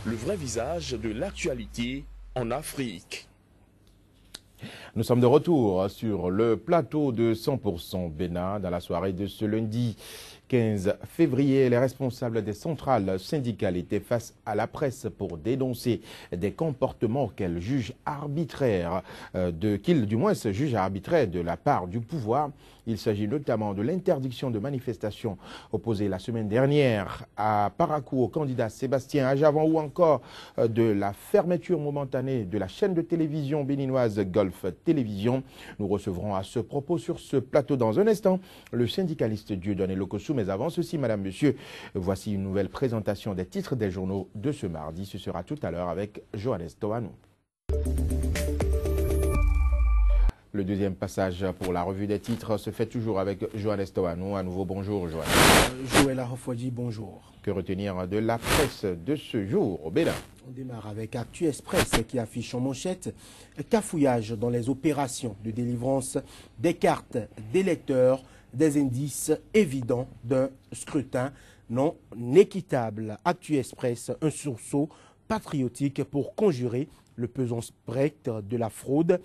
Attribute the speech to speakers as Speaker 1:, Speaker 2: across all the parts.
Speaker 1: le vrai visage de l'actualité en Afrique.
Speaker 2: Nous sommes de retour sur le plateau de 100% Bénin dans la soirée de ce lundi 15 février. Les responsables des centrales syndicales étaient face à la presse pour dénoncer des comportements qu'elles jugent arbitraires, jugent arbitraires de la part du pouvoir. Il s'agit notamment de l'interdiction de manifestations opposée la semaine dernière à Parakou au candidat Sébastien Ajavan ou encore de la fermeture momentanée de la chaîne de télévision béninoise Golf Télévision. Nous recevrons à ce propos sur ce plateau dans un instant le syndicaliste Dieudonné Lokossou. Mais avant ceci, madame, monsieur, voici une nouvelle présentation des titres des journaux de ce mardi. Ce sera tout à l'heure avec Johannes Toanou. Le deuxième passage pour la revue des titres se fait toujours avec Johannes Toanou. À nouveau, bonjour Johannes.
Speaker 3: Joël Arofodji, bonjour.
Speaker 2: Que retenir de la presse de ce jour au Bénin?
Speaker 3: On démarre avec Actu Express qui affiche en manchette cafouillage dans les opérations de délivrance des cartes d'électeurs, des indices évidents d'un scrutin non équitable. Actu Express, un sursaut patriotique pour conjurer le pesant spectre de la fraude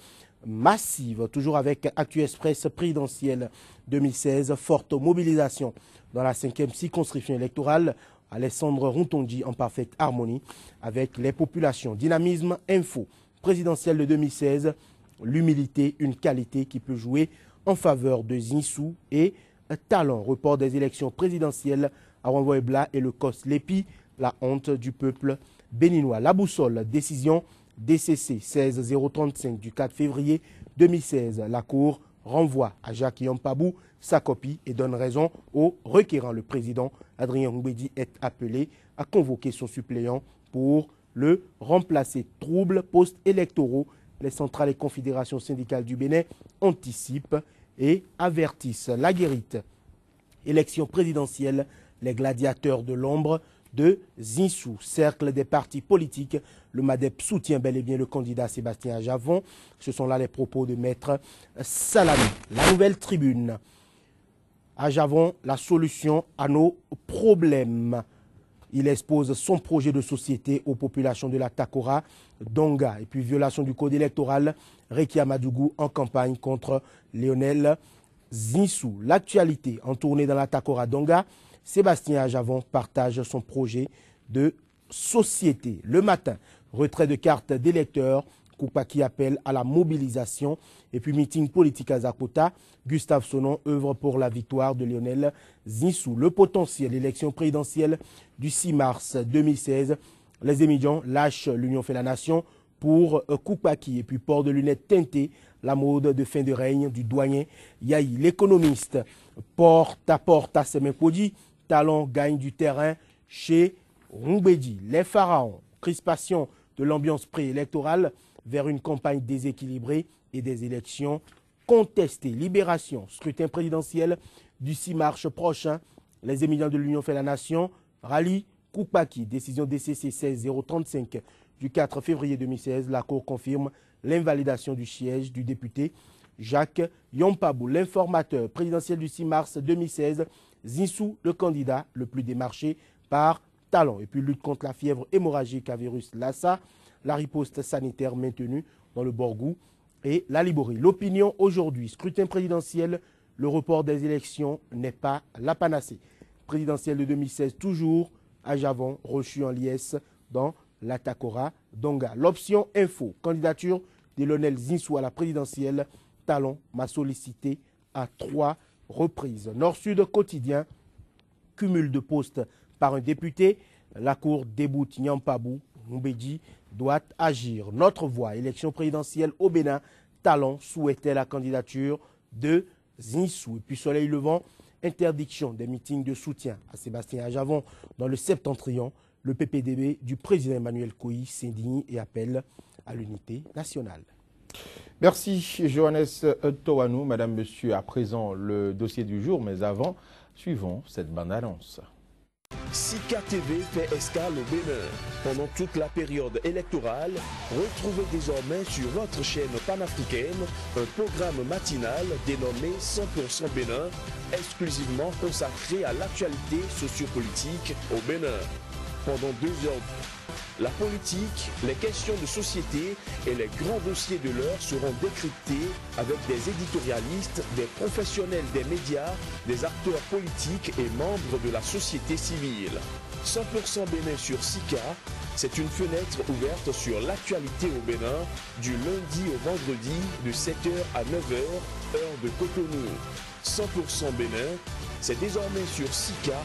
Speaker 3: massive. Toujours avec Actu Express présidentielle 2016, forte mobilisation dans la 5e circonscription électorale. Alessandre Rontondi en parfaite harmonie avec les populations. Dynamisme info présidentielle de 2016, l'humilité, une qualité qui peut jouer en faveur de Zinsou et talent. Report des élections présidentielles à Renvoyebla et le COS Lépi, la honte du peuple béninois. La boussole, décision DCC 16035 du 4 février 2016. La Cour renvoie à Jacques Yampabou sa copie et donne raison au requérant. Le président Adrien Mbedi est appelé à convoquer son suppléant pour le remplacer. Troubles post-électoraux, les centrales et confédérations syndicales du Bénin anticipent et avertissent. La guérite, élection présidentielle, les gladiateurs de l'ombre de Zinsou, cercle des partis politiques. Le MADEP soutient bel et bien le candidat Sébastien Ajavan. Ce sont là les propos de Maître Salami. La Nouvelle Tribune. Ajavan, la solution à nos problèmes. Il expose son projet de société aux populations de la Takora, Donga. Et puis violation du code électoral, Reki Amadougou en campagne contre Lionel Zinsou. L'actualité en tournée dans la Takora, Donga. Sébastien Ajavan partage son projet de société. Le matin, retrait de cartes d'électeurs, Koupa qui appelle à la mobilisation. Et puis meeting politique à Zakota, Gustave Sonon œuvre pour la victoire de Lionel Zinsou. Le potentiel, élection présidentielle du 6 mars 2016. Les émigrants lâchent l'Union fait la nation pour Koupaki. Et puis port de lunettes teintées, la mode de fin de règne du doyen Yahi. L'économiste, porte à Semekodi, Talon gagne du terrain chez Rumbedi. Les pharaons, crispation de l'ambiance préélectorale vers une campagne déséquilibrée et des élections contestées. Libération, scrutin présidentiel du 6 mars prochain. Les émigrants de l'Union fait la nation rallient Koupaki. Décision DCC 16035 du 4 février 2016. La Cour confirme l'invalidation du siège du député Jacques Yampabou. L'informateur présidentiel du 6 mars 2016. Zinsou, le candidat le plus démarché par talent. Et puis lutte contre la fièvre hémorragique à virus Lassa, la riposte sanitaire maintenue dans le Borgou et la Liborie. L'opinion aujourd'hui, scrutin présidentiel, le report des élections n'est pas la panacée. Présidentielle de 2016, toujours à Javon, reçu en liesse dans la Takora Donga. L'option info, candidature de Lionel Zinsou à la présidentielle, talent m'a sollicité à 3 reprises. Nord-Sud quotidien, cumul de postes par un député. La Cour déboute Nyampabou, Mbedi doit agir. Notre voix, élection présidentielle au Bénin. Talon souhaitait la candidature de Zinsou. Et puis Soleil Levant, interdiction des meetings de soutien à Sébastien Ajavan dans le Septentrion. Le PPDB du président Emmanuel Koï s'indigne et appelle à l'unité nationale.
Speaker 2: Merci Johannes Toanou. Madame, monsieur, à présent le dossier du jour, mais avant, suivons cette bande-annonce.
Speaker 1: Sika TV fait escale au Bénin. Pendant toute la période électorale, retrouvez désormais sur votre chaîne panafricaine un programme matinal dénommé 100% Bénin, exclusivement consacré à l'actualité sociopolitique au Bénin. pendant 2 heures. La politique, les questions de société et les grands dossiers de l'heure seront décryptés avec des éditorialistes, des professionnels des médias, des acteurs politiques et membres de la société civile. 100% Bénin sur Sika, c'est une fenêtre ouverte sur l'actualité au Bénin du lundi au vendredi de 7h à 9h, heure de Cotonou. 100% Bénin, c'est désormais sur Sika,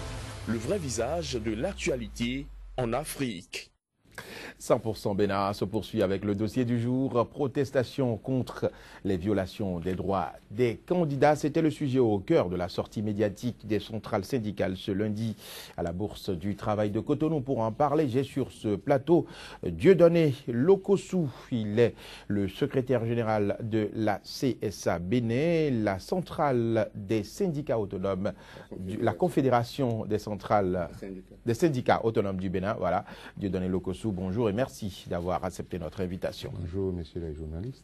Speaker 1: le vrai visage de l'actualité en Afrique.
Speaker 2: 100% Bénin se poursuit avec le dossier du jour, protestation contre les violations des droits des candidats. C'était le sujet au cœur de la sortie médiatique des centrales syndicales ce lundi à la Bourse du Travail de Cotonou. Pour en parler, j'ai sur ce plateau Dieudonné Lokossou. Il est le secrétaire général de la CSA Bénin, la centrale des syndicats autonomes, la confédération des centrales des syndicats autonomes du Bénin. Voilà, Dieudonné Lokossou, bonjour et merci d'avoir accepté notre invitation.
Speaker 4: Bonjour, messieurs les journalistes.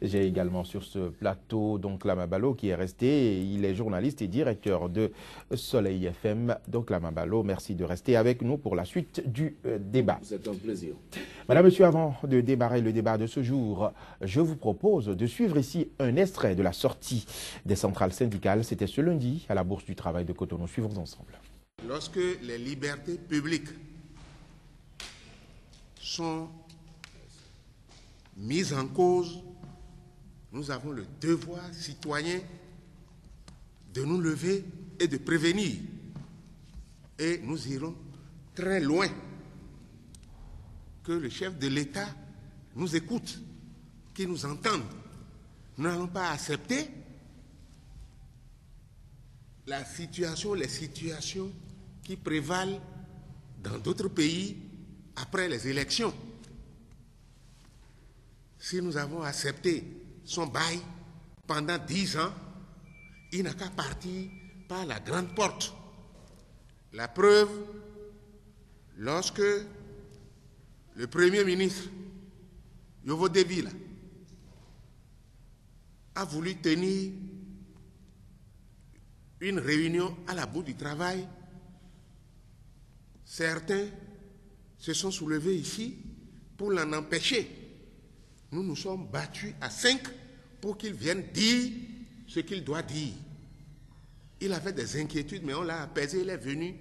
Speaker 2: J'ai également sur ce plateau donc Lamabalo qui est resté. Il est journaliste et directeur de Soleil FM. Donc Lamabalo, merci de rester avec nous pour la suite du débat.
Speaker 1: C'est un plaisir.
Speaker 2: Madame, monsieur, avant de démarrer le débat de ce jour, je vous propose de suivre ici un extrait de la sortie des centrales syndicales. C'était ce lundi à la Bourse du Travail de Cotonou. Suivons ensemble.
Speaker 5: Lorsque les libertés publiques sont mises en cause, nous avons le devoir citoyen de nous lever et de prévenir. Et nous irons très loin que le chef de l'État nous écoute, qu'il nous entende. Nous n'allons pas accepter les situations qui prévalent dans d'autres pays après les élections. Si nous avons accepté son bail pendant 10 ans, il n'a qu'à partir par la grande porte. La preuve, lorsque le Premier ministre Yovo Devila a voulu tenir une réunion à la Bourse du Travail, certains se sont soulevés ici pour l'en empêcher. Nous nous sommes battus à 5 pour qu'il vienne dire ce qu'il doit dire. Il avait des inquiétudes, mais on l'a apaisé, il est venu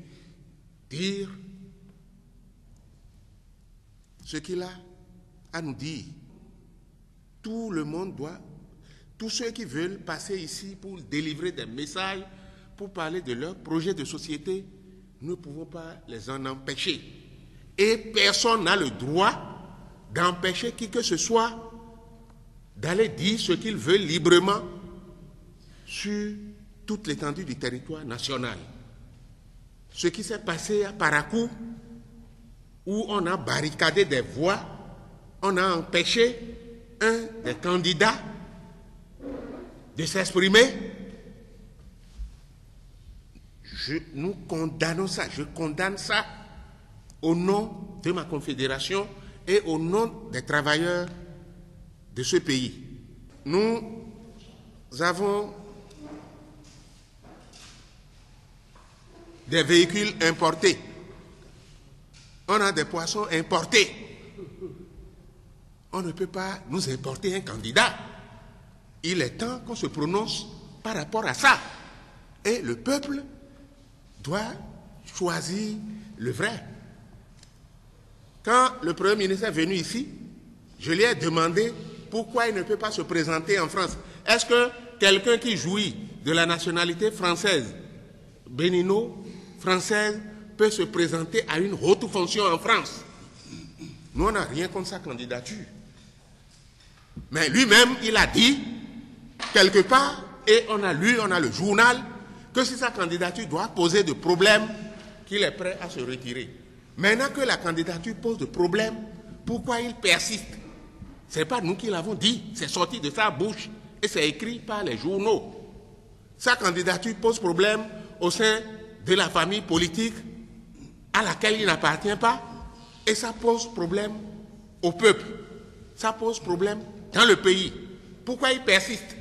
Speaker 5: dire ce qu'il a à nous dire. Tout le monde doit, tous ceux qui veulent passer ici pour délivrer des messages, pour parler de leur projet de société, nous ne pouvons pas les en empêcher. Et personne n'a le droit d'empêcher qui que ce soit d'aller dire ce qu'il veut librement sur toute l'étendue du territoire national. Ce qui s'est passé à Parakou, où on a barricadé des voies, on a empêché un des candidats de s'exprimer. Nous condamnons ça, je condamne ça au nom de ma confédération et au nom des travailleurs de ce pays. Nous avons des véhicules importés. On a des poissons importés. On ne peut pas nous importer un candidat. Il est temps qu'on se prononce par rapport à ça. Et le peuple doit choisir le vrai. Quand le Premier ministre est venu ici, je lui ai demandé pourquoi il ne peut pas se présenter en France. Est-ce que quelqu'un qui jouit de la nationalité française, bénino-française, peut se présenter à une haute fonction en France? Nous, on n'a rien contre sa candidature. Mais lui-même, il a dit, quelque part, et on a lu, on a le journal, que si sa candidature doit poser de problèmes, qu'il est prêt à se retirer. Maintenant que la candidature pose de problèmes, pourquoi il persiste? Ce n'est pas nous qui l'avons dit, c'est sorti de sa bouche et c'est écrit par les journaux. Sa candidature pose problème au sein de la famille politique à laquelle il n'appartient pas et ça pose problème au peuple. Ça pose problème dans le pays. Pourquoi il persiste?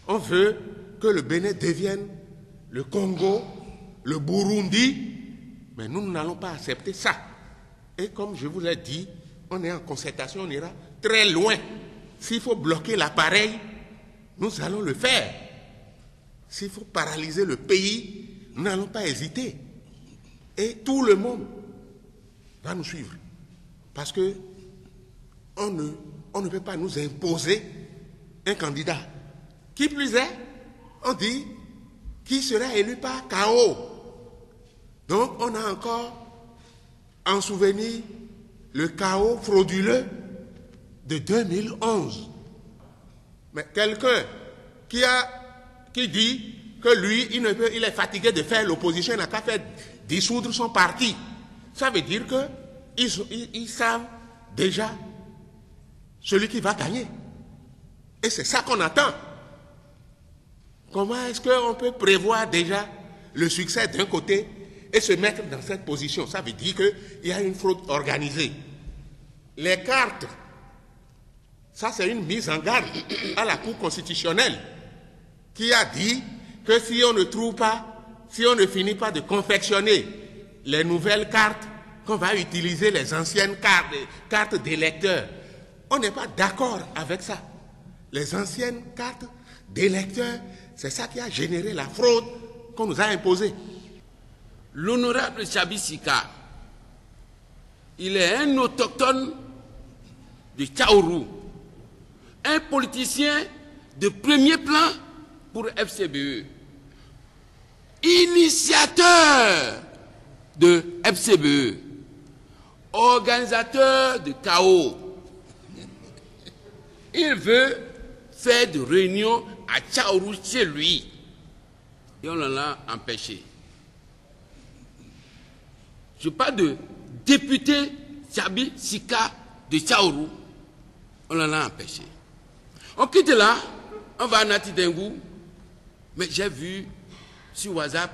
Speaker 5: On veut que le Bénin devienne le Congo, le Burundi Mais nous n'allons pas accepter ça. Et comme je vous l'ai dit, on est en concertation, on ira très loin. S'il faut bloquer l'appareil, nous allons le faire. S'il faut paralyser le pays, nous n'allons pas hésiter. Et tout le monde va nous suivre. Parce que on ne peut pas nous imposer un candidat. Qui plus est, on dit qui sera élu par chaos. Donc on a encore en souvenir le chaos frauduleux de 2011. Mais quelqu'un qui dit que lui, il est fatigué de faire l'opposition, il n'a qu'à faire dissoudre son parti. Ça veut dire qu'ils savent déjà celui qui va gagner. Et c'est ça qu'on attend. Comment est-ce qu'on peut prévoir déjà le succès d'un côté et se mettre dans cette position? Ça veut dire qu'il y a une fraude organisée. Les cartes, ça c'est une mise en garde à la Cour constitutionnelle qui a dit que si on ne trouve pas, si on ne finit pas de confectionner les nouvelles cartes, qu'on va utiliser les anciennes cartes d'électeurs. On n'est pas d'accord avec ça. Les anciennes cartes d'électeurs, c'est ça qui a généré la fraude qu'on nous a imposée.
Speaker 4: L'honorable Tchabi Sika, il est un autochtone de Tchaourou, un politicien de premier plan pour FCBE, initiateur de FCBE, organisateur de chaos. Il veut faire des réunions à Tchaourou chez lui. Et on l'en a empêché. Je parle de député Tchabi Sika de Tchaourou. On l'en a empêché. On quitte là, on va à Nati Dengou. Mais j'ai vu sur WhatsApp